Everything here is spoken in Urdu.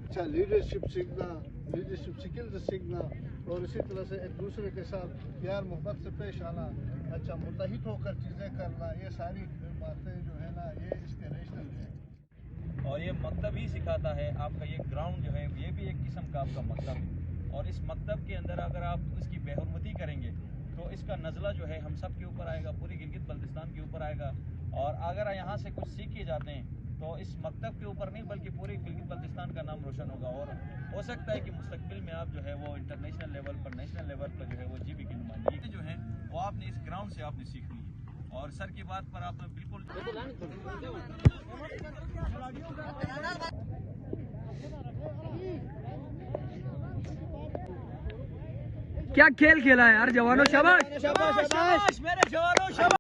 اچھا لیڈرشپ سیکھنا، لیڈرشپ سکلز سیکھنا اور اسی طرح سے ایک دوسرے کے ساتھ پیار محبت سے پیش آنا، اچھا متحد ہو کر چیزیں کرنا، یہ ساری باتیں جو ہے نا یہ انسپریشنل ہے. اور یہ مکتب ہی سکھاتا ہے. آپ کا یہ گراؤنڈ جو ہے یہ بھی ایک قسم کا آپ کا مکتب ہے. اور اس مکتب کے اندر اگر آپ اس کی بے حرمتی کریں گے تو اس کا نزلہ جو ہے ہم سب کے اوپر آئے گا، پوری گلگت بلتستان کے اوپر آئے گا. اور اگر یہاں سے کچھ سیکھ کے جاتے ہیں تو اس مکتب کے اوپر نہیں بلکہ پوری گلگت بلتستان کا نام روشن ہوگا. اور ہو سکتا ہے کہ مستقبل میں آپ جو ہے وہ انٹرنیشنل لیول پر، نیشنل لیول پر جو ہے وہ جی بی کی نمائندگی جو ہے وہ آپ نے اس گراؤنڈ سے آپ نے سیکھ لی ہے. اور سر کی بات پر آپ نے بالکل کیا کھیل کھیلا ہے یار جوانوں، شاباش میرے جوانوں، شاباش.